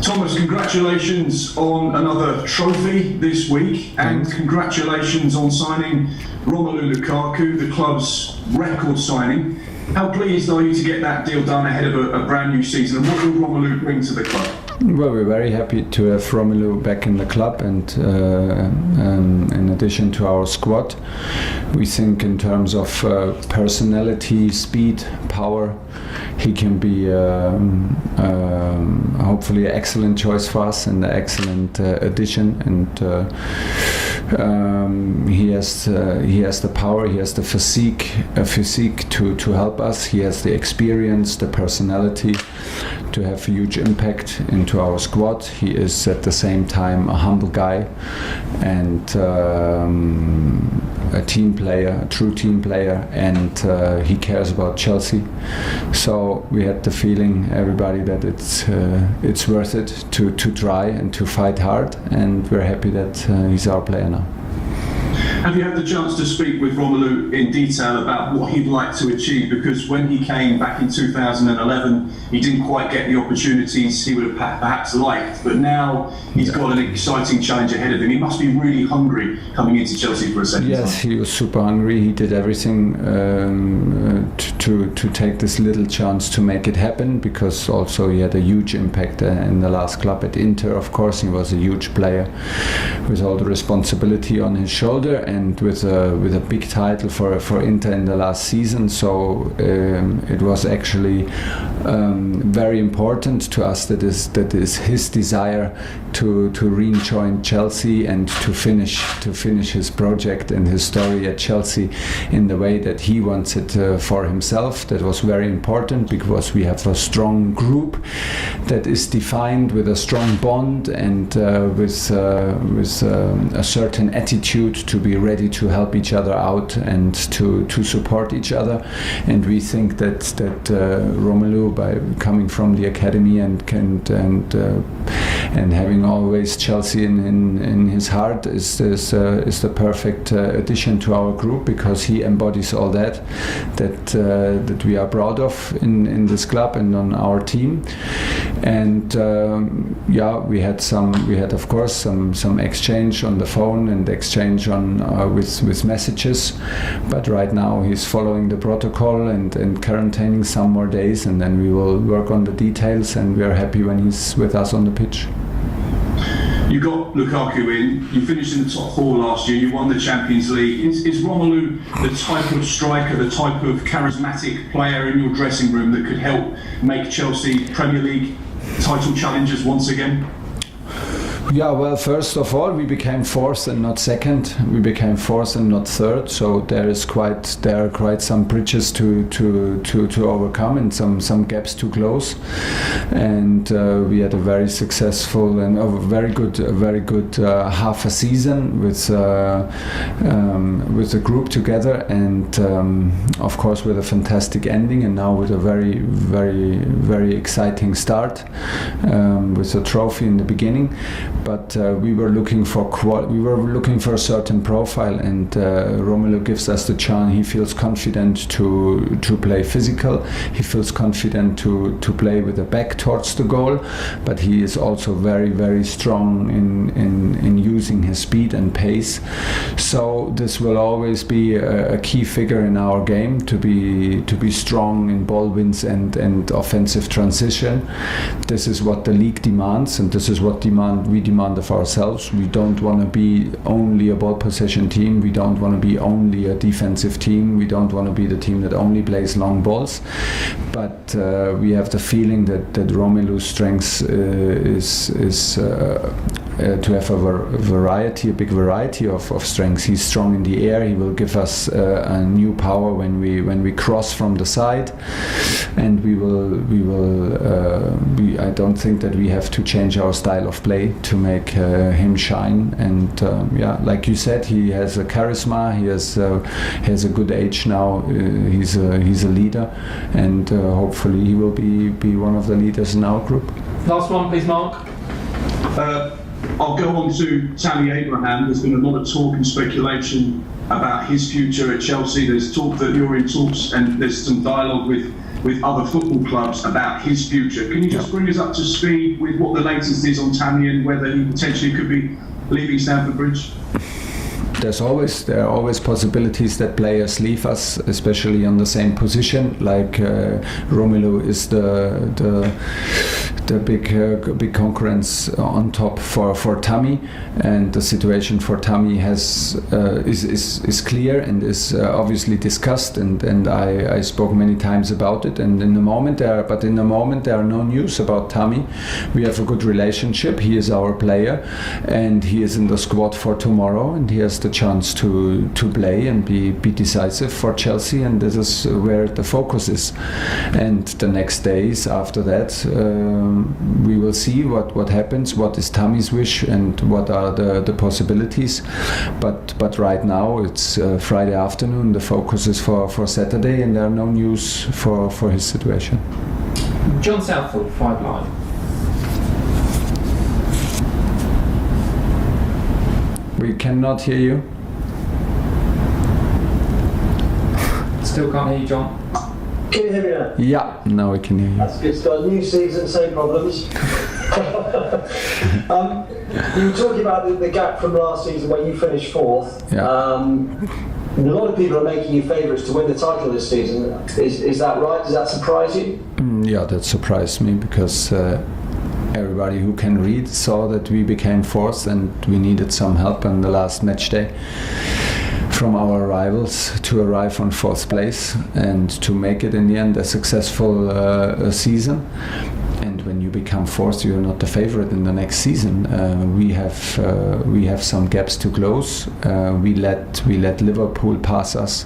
Thomas, congratulations on another trophy this week, and congratulations on signing Romelu Lukaku, the club's record signing. How pleased are you to get that deal done ahead of a brand new season, and what will Romelu bring to the club? Well, we're very happy to have Romelu back in the club, and in addition to our squad, we think in terms of personality, speed, power, he can be hopefully an excellent choice for us and an excellent addition. And he has the power, he has the physique to help us. He has the experience, the personality to have a huge impact into our squad. He is at the same time a humble guy and a team player, a true team player, and he cares about Chelsea. So we had the feeling, everybody, that it's worth it to try and to fight hard, and we're happy that he's our player now. Have you had the chance to speak with Romelu in detail about what he'd like to achieve? Because when he came back in 2011, he didn't quite get the opportunities he would have perhaps liked. But now he's got an exciting challenge ahead of him. He must be really hungry coming into Chelsea for a second time. Yes, he was super hungry. He did everything to take this little chance to make it happen, because also he had a huge impact in the last club at Inter. Of course, he was a huge player with all the responsibility on his shoulder, and with a big title for Inter in the last season. So it was actually very important to us that is his desire to rejoin Chelsea and to finish his project and his story at Chelsea in the way that he wants it for himself. That was very important, because we have a strong group that is defined with a strong bond and with a certain attitude to be ready to help each other out and to support each other. And we think that Romelu, by coming from the academy and having always Chelsea in his heart, is the perfect addition to our group, because he embodies all that we are proud of in this club and on our team. And we had of course some exchange on the phone and exchange on with messages, but right now he's following the protocol and quarantining some more days, and then we will work on the details, and we are happy when he's with us on the pitch. You got Lukaku in, you finished in the top four last year, you won the Champions League. Is Romelu the type of striker, the type of charismatic player in your dressing room that could help make Chelsea Premier League title challengers once again? Yeah, well, first of all, we became fourth and not second. We became fourth and not third. So there are quite some bridges to overcome and some gaps to close. And we had a very successful and a very good half a season with the group together, and of course with a fantastic ending, and now with a very exciting start with a trophy in the beginning. But we were looking for a certain profile, and Romelu gives us the chance. He feels confident to play physical. He feels confident to play with the back towards the goal, but he is also very strong in using his speed and pace. So this will always be a key figure in our game, to be strong in ball wins and offensive transition. This is what the league demands, and this is what we demand of ourselves. We don't want to be only a ball possession team. We don't want to be only a defensive team. We don't want to be the team that only plays long balls. But we have the feeling that Romelu's strength is to have a big variety of strengths. He's strong in the air. He will give us a new power when we cross from the side, and we will. I don't think that we have to change our style of play to make him shine. And like you said, he has a charisma. He has a good age now. He's a leader, and hopefully he will be one of the leaders in our group. Last one, please, Mark. I'll go on to Tammy Abraham. There's been a lot of talk and speculation about his future at Chelsea. There's talk that you're in talks, and there's some dialogue with with other football clubs about his future. Can you just bring us up to speed with what the latest is on Tammy and whether he potentially could be leaving Stamford Bridge? There are always possibilities that players leave us, especially on the same position. Like Romelu is the big concurrence on top for Tammy, and the situation for Tammy is clear and is obviously discussed, and I spoke many times about it. And in the moment there are no news about Tammy. We have a good relationship. He is our player, and he is in the squad for tomorrow, and he has the chance to play and be decisive for Chelsea, and this is where the focus is. And the next days after that, we will see what happens, what is Tammy's wish, and what are the possibilities. But right now it's Friday afternoon. The focus is for Saturday, and there are no news for his situation. John Southall, 5 Live. We cannot hear you. Still can't hear you, John. Can you hear me now? Yeah, now we can hear you. That's good start. New season, same problems. You were talking about the gap from last season when you finished 4th. Yeah. A lot of people are making you favourites to win the title this season. Is that right? Does that surprise you? Yeah, that surprised me because everybody who can read saw that we became 4th and we needed some help on the last match day from our rivals to arrive on 4th place and to make it in the end a successful season. And when you become 4th, you're not the favorite in the next season. We have some gaps to close. We let Liverpool pass us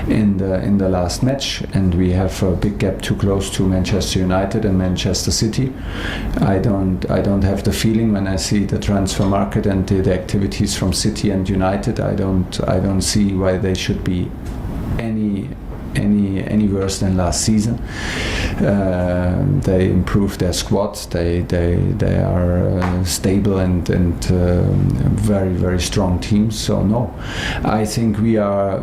in the last match, and we have a big gap to close to Manchester United and Manchester City. I don't have the feeling when I see the transfer market and the activities from City and United. I don't see why they should be any worse than last season. They improved their squad. They are stable and very, very strong teams. So no, I think we are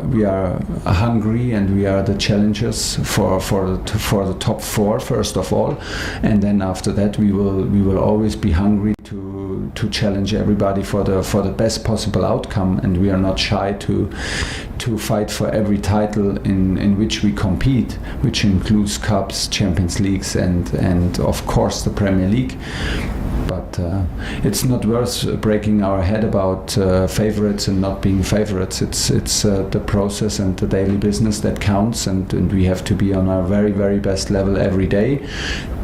hungry and we are the challengers for the top 4 first of all, and then after that we will always be hungry to challenge everybody for the best possible outcome, and we are not shy to fight for every title in which we compete, which includes cups, Champions Leagues, and of course the Premier League. But it's not worth breaking our head about favorites and not being favorites. It's the process and the daily business that counts, and we have to be on our very, very best level every day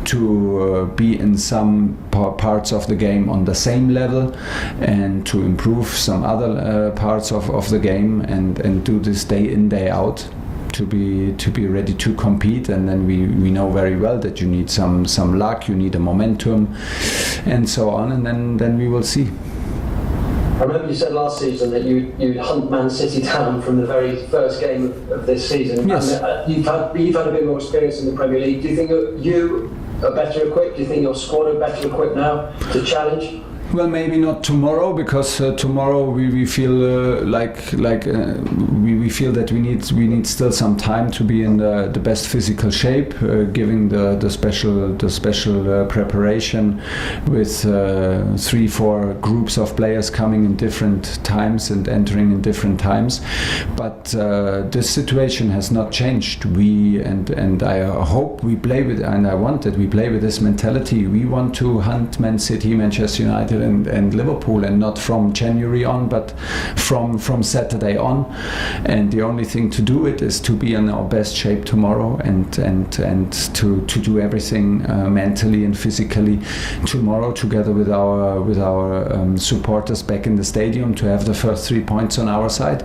to be in some parts of the game on the same level, and to improve some other parts of the game, and do this day in, day out, to be ready to compete. And then we know very well that you need some luck, you need a momentum, and so on, and then we will see. I remember you said last season that you'd hunt Man City down from the very first game of this season. Yes. And, you've had a bit more experience in the Premier League. Do you think you are better equipped? Do you think your squad are better equipped now to challenge? Well, maybe not tomorrow, because tomorrow we feel we feel that we need still some time to be in the best physical shape, giving the special preparation with 3-4 groups of players coming in different times and entering in different times. But this situation has not changed. And I hope we play with, and I want that we play with this mentality. We want to hunt Man City, Manchester United, and Liverpool, and not from January on, but from Saturday on. And the only thing to do it is to be in our best shape tomorrow, and to do everything mentally and physically tomorrow, together with our supporters back in the stadium, to have the first 3 points on our side.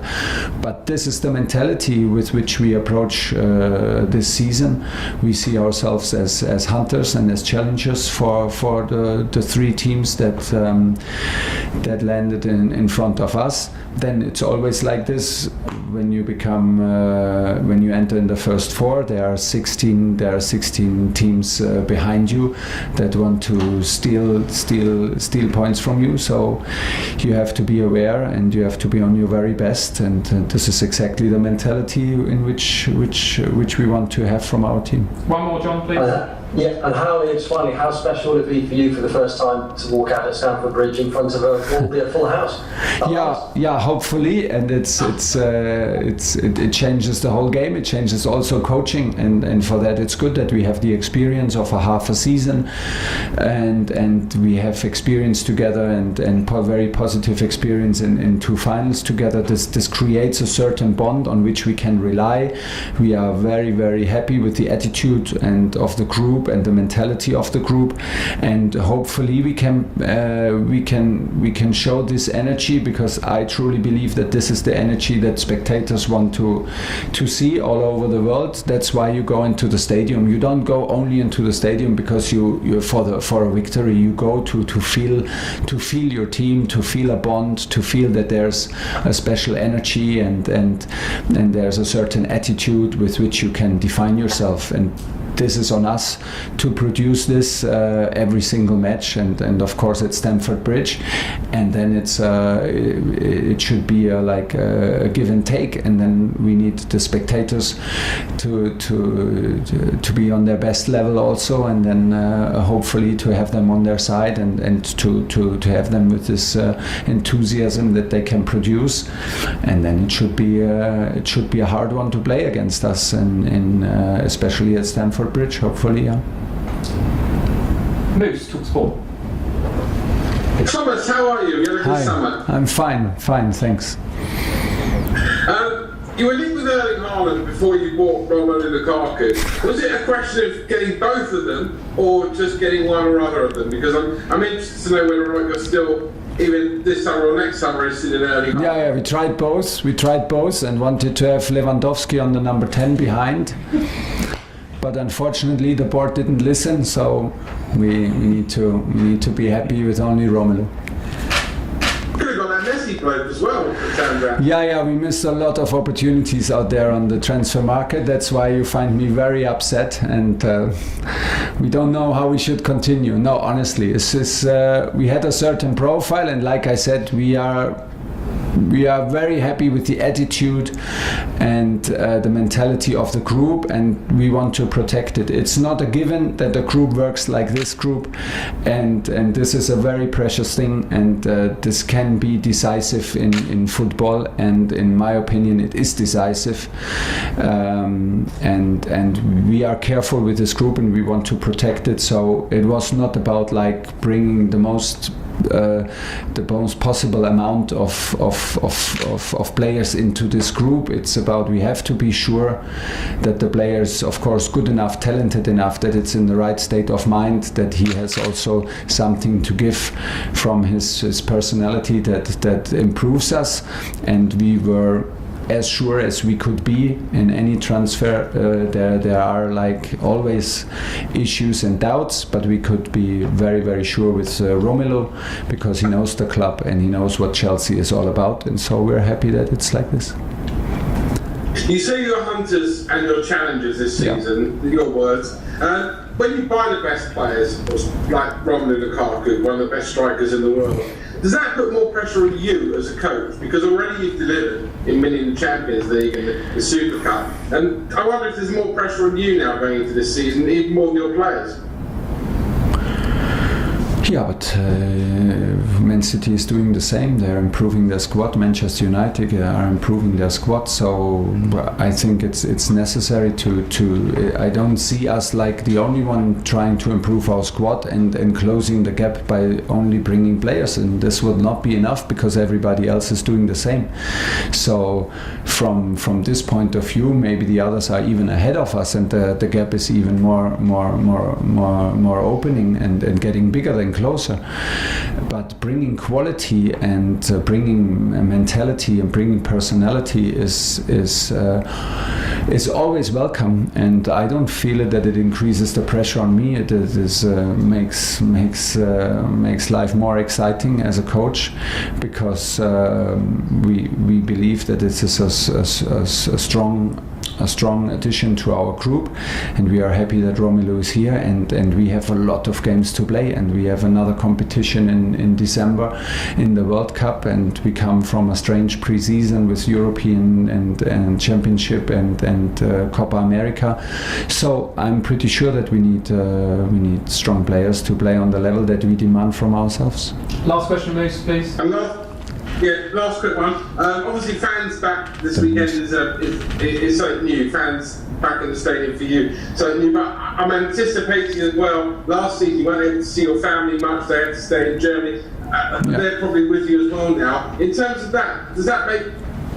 But this is the mentality with which we approach this season. We see ourselves as hunters and as challengers for the 3 teams that landed in front of us. Then it's always like this: when you become when you enter in the first four, there are 16 teams behind you that want to steal points from you. So you have to be aware and you have to be on your very best. And this is exactly the mentality in which we want to have from our team. One more, John, please. Yeah, and finally, how special would it be for you for the first time to walk out at Stamford Bridge in front of a full house? Yeah, hopefully, and it changes the whole game. It changes also coaching, and for that it's good that we have the experience of a half a season, and we have experience together and very positive experience in two finals together. This creates a certain bond on which we can rely. We are very, very happy with the attitude and of the group and the mentality of the group, and hopefully we can show this energy, because I truly believe that this is the energy that spectators want to see all over the world. That's why you go into the stadium. You don't go only into the stadium because you're for a victory. You go to feel your team, to feel a bond, to feel that there's a special energy and there's a certain attitude with which you can define yourself. And this is on us to produce this every single match, and of course at Stamford Bridge, and then it should be like a give and take, and then we need the spectators to be on their best level also, and then hopefully to have them on their side and to have them with this enthusiasm that they can produce, and then it should be a hard one to play against us, and especially at Stamford Bridge, hopefully, yeah. Moose, talk sport. Thomas, how are you? You had a good summer? I'm fine, thanks. You were linked with Erling Haaland before you bought Romelu Lukaku. Was it a question of getting both of them, or just getting one or other of them? Because I'm interested to know whether or not you're still, even this summer or next summer, interested in Erling Haaland. Yeah, we tried both and wanted to have Lewandowski on the number 10 behind. But unfortunately, the board didn't listen, so we need to be happy with only Romelu. Could have got that Messi bloke as well. Yeah, we missed a lot of opportunities out there on the transfer market. That's why you find me very upset, and we don't know how we should continue. No, honestly, we had a certain profile, and like I said, we are very happy with the attitude and the mentality of the group, and we want to protect it. It's not a given that the group works like this group, and this is a very precious thing, and this can be decisive in football, and in my opinion it is decisive, and we are careful with this group and we want to protect it. So it was not about like bringing the most possible amount of players into this group. It's about, we have to be sure that the player is of course good enough, talented enough, that it's in the right state of mind, that he has also something to give from his personality that improves us. And we were as sure as we could be in any transfer. There are like always issues and doubts, but we could be very, very sure with Romelu, because he knows the club and he knows what Chelsea is all about, and so we're happy that it's like this. You say you're hunters and you're challengers this season, your words. When you buy the best players, like Romelu Lukaku, one of the best strikers in the world, does that put more pressure on you as a coach? Because already you've delivered in winning the Champions League and the Super Cup. And I wonder if there's more pressure on you now going into this season, even more than your players. Yeah, but Man City is doing the same. They're improving their squad. Manchester United are improving their squad. So I think it's necessary to. I don't see us like the only one trying to improve our squad and closing the gap by only bringing players. And this would not be enough, because everybody else is doing the same. So from this point of view, maybe the others are even ahead of us, and the gap is even more opening and getting bigger than closer. But bringing quality and bringing mentality and bringing personality is always welcome, and I don't feel it that it increases the pressure on me. It makes life more exciting as a coach, because we believe that this is a strong addition to our group, and we are happy that Romelu is here, and we have a lot of games to play, and we have another competition in December in the World Cup, and we come from a strange pre-season with European and Championship and Copa America. So I'm pretty sure that we need strong players to play on the level that we demand from ourselves. Last question, Moose, please. And last quick one. Obviously, fans back this weekend is something new. Fans back in the stadium for you, something new. But I'm anticipating as well. Last season, you weren't able to see your family much. They had to stay in Germany. They're probably with you as well now. In terms of that, does that make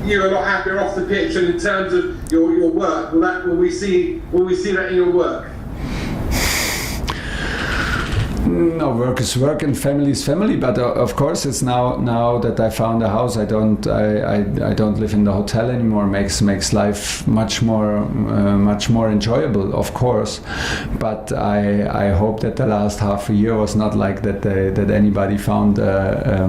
you a lot happier off the pitch? And in terms of your work, will we see that in your work? No, work is work and family is family. But of course, it's now that I found a house. I don't live in the hotel anymore. Makes life much more enjoyable, of course. But I hope that the last half a year was not like that. That anybody found a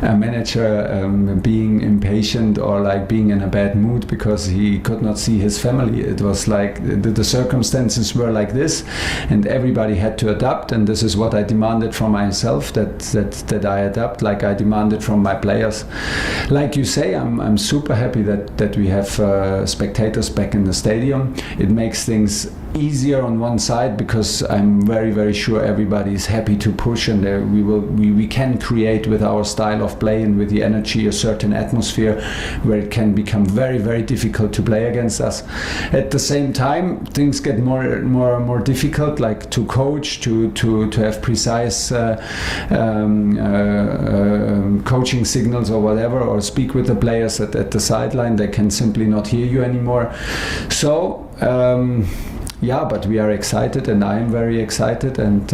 manager being impatient or like being in a bad mood because he could not see his family. It was like the circumstances were like this, and everybody had to adapt. And this is what I demanded from myself, that I adapt, like I demanded from my players. Like you say, I'm super happy that we have spectators back in the stadium. It makes things easier on one side, because I'm very, very sure everybody is happy to push, and we can create with our style of play and with the energy a certain atmosphere where it can become very, very difficult to play against us. At the same time, things get more difficult, like to coach, to have precise coaching signals or whatever, or speak with the players at the sideline. They can simply not hear you anymore. So but we are excited, and I am very excited, and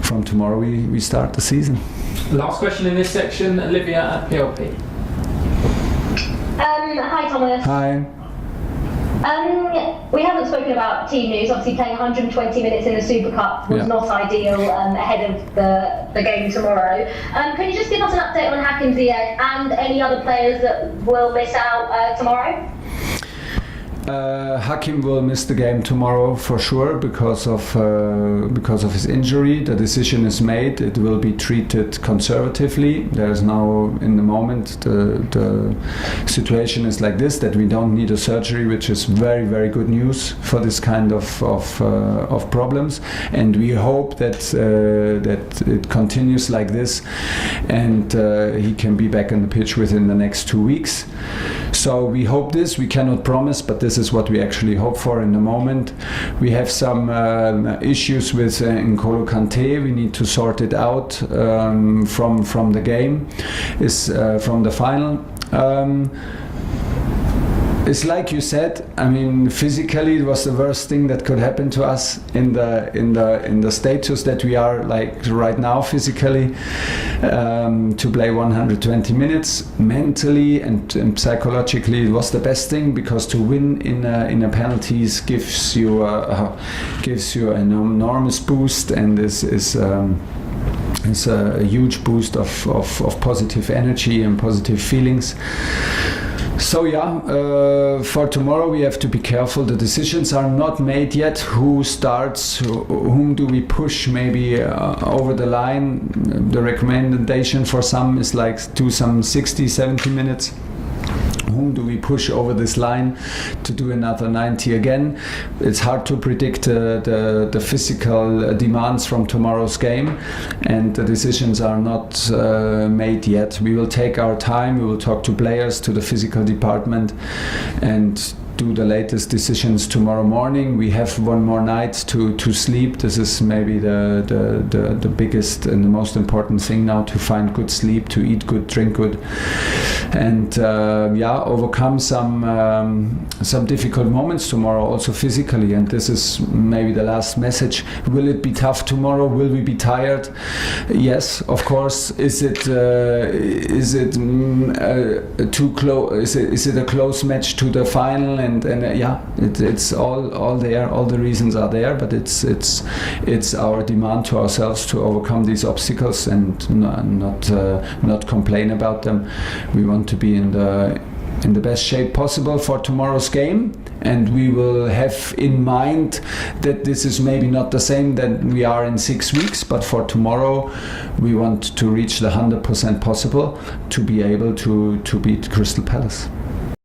from tomorrow we start the season. Last question in this section, Olivia at PLP. Hi Thomas. Hi. We haven't spoken about team news. Obviously, playing 120 minutes in the Super Cup was not ideal ahead of the game tomorrow. Can you just give us an update on Hakim Ziyech and any other players that will miss out tomorrow? Hakim will miss the game tomorrow for sure because of his injury. The decision is made. It will be treated conservatively. There is now, in the moment, the situation is like this, that we don't need a surgery, which is very, very good news for this kind of problems. And we hope that it continues like this, and he can be back on the pitch within the next 2 weeks. So we hope this. We cannot promise, but this is what we actually hope for in the moment. We have some issues with N'Golo Kanté. We need to sort it out from the game, from the final. It's like you said. I mean, physically, it was the worst thing that could happen to us in the status that we are like right now physically. To play 120 minutes, mentally and psychologically, it was the best thing, because to win in a penalties gives you an enormous boost, and this is a huge boost of positive energy and positive feelings. So for tomorrow we have to be careful. The decisions are not made yet. Who starts? Whom do we push maybe over the line? The recommendation for some is like do some 60-70 minutes. Whom do we push over this line to do another 90 again? It's hard to predict the physical demands from tomorrow's game, and the decisions are not made yet. We will take our time. We will talk to players, to the physical department, and do the latest decisions tomorrow morning. We have one more night to sleep. This is maybe the biggest and the most important thing now, to find good sleep, to eat good, drink good, and overcome some difficult moments tomorrow, also physically. And this is maybe the last message. Will it be tough tomorrow? Will we be tired? Yes, of course. Is it too close? Is it a close match to the final? And it's all there. All the reasons are there, but it's our demand to ourselves to overcome these obstacles and not complain about them. We want to be in the best shape possible for tomorrow's game, and we will have in mind that this is maybe not the same that we are in 6 weeks, but for tomorrow we want to reach the 100% possible to be able to beat Crystal Palace.